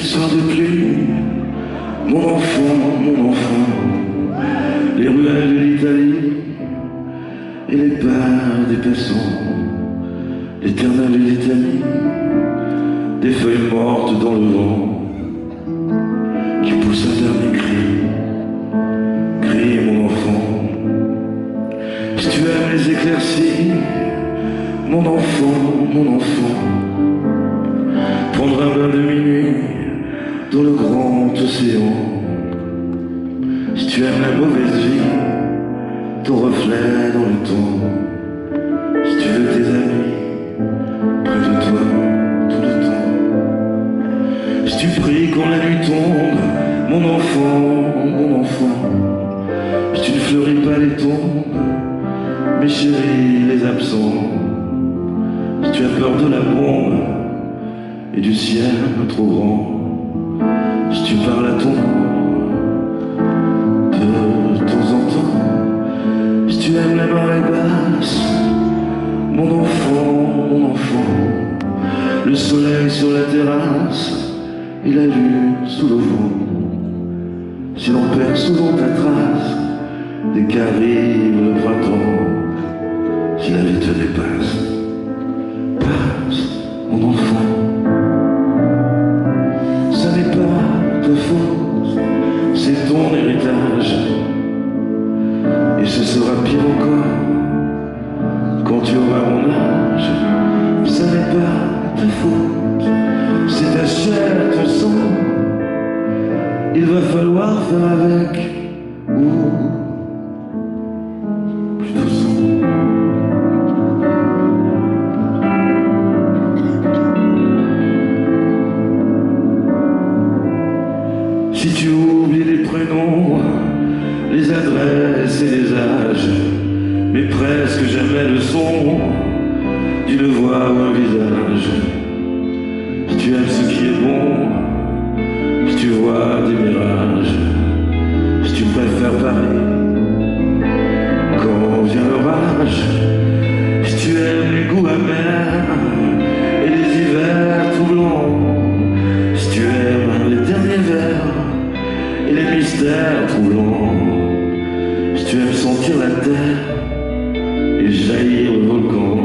soir de pluie, mon enfant, les ruelles de l'Italie et les bars des passants, l'éternelle litanie des feuilles mortes dans le vent qui pousse un dernier cri, mon enfant. Si tu aimes les éclaircies, mon enfant, prendre un bain de minuit dans le grand océan. Si tu aimes la mauvaise vie, ton reflet dans le temps. Si tu veux tes amis près de toi tout le temps. Si tu pries quand la nuit tombe, mon enfant, si tu ne fleuris pas les tombes, mes chéris les absents. Si tu as peur de la bombe et du ciel trop grand, si tu parles à ton de temps en temps, si tu aimes la marée basse, mon enfant, le soleil sur la terrasse et la lune sous le vent. Si l'on perd souvent ta trace dès qu'arrive le printemps, si la vie te dépasse, passe, mon enfant. Ça n'est pas ta faute, c'est ton héritage. Et ce sera pire encore quand tu auras mon âge. Ça n'est pas ta faute, c'est ta chair, ton sang. Il va falloir faire avec, ou plutôt sans. Si tu oublies les prénoms, les adresses et les âges, mais presque jamais le son d'une voix ou un visage. Si tu aimes ce qui est bon, si tu vois des mirages, si tu préfères Paris quand vient l'orage, si tu aimes les goûts amers et les hivers tout blancs, si tu aimes les derniers vers et les mystères troublants, si tu aimes sentir la terre et jaillir le volcan,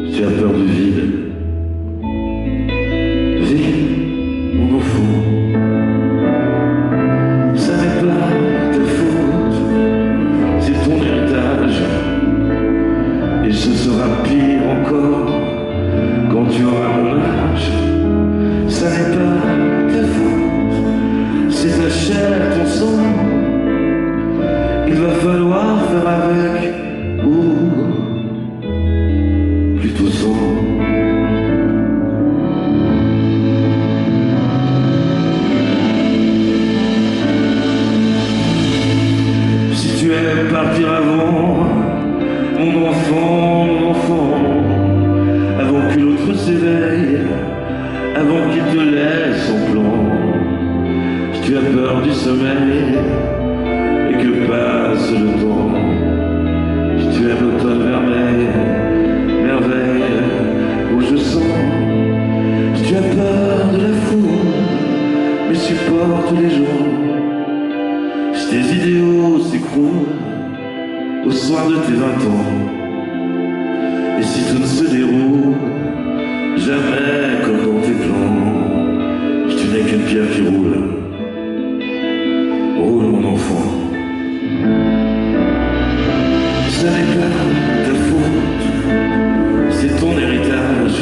si tu as peur du vide, vide, mon enfant. Ça n'est pas ta faute, c'est ton héritage. Et ce sera pire encore quand tu auras mon âge. Ça n'est pas ta faute, c'est ta chair, ton sang. Il va falloir faire avec, ou plutôt sans. Si tu aimes partir avant, mon enfant, avant que l'autre s'éveille, avant qu'il te laisse en plan. Si tu as peur du sommeil et que passe le temps, si tu aimes l'automne merveille où je sens, si tu as peur de la foule mais supporte les jours, si tes idéaux s'écroulent au soir de tes 20 ans, et si tout ne se déroule jamais comme dans tes plans, si tu n'es qu'une pierre qui roule, roule mon enfant. Ça n'est pas ta faute, c'est ton héritage.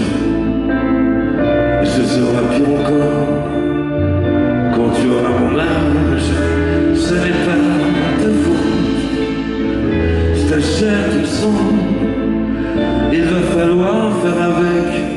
Et ce sera pire encore quand tu auras mon âge. Ça n'est pas ta faute, c'est ta chair, ton sang. Il va falloir faire avec.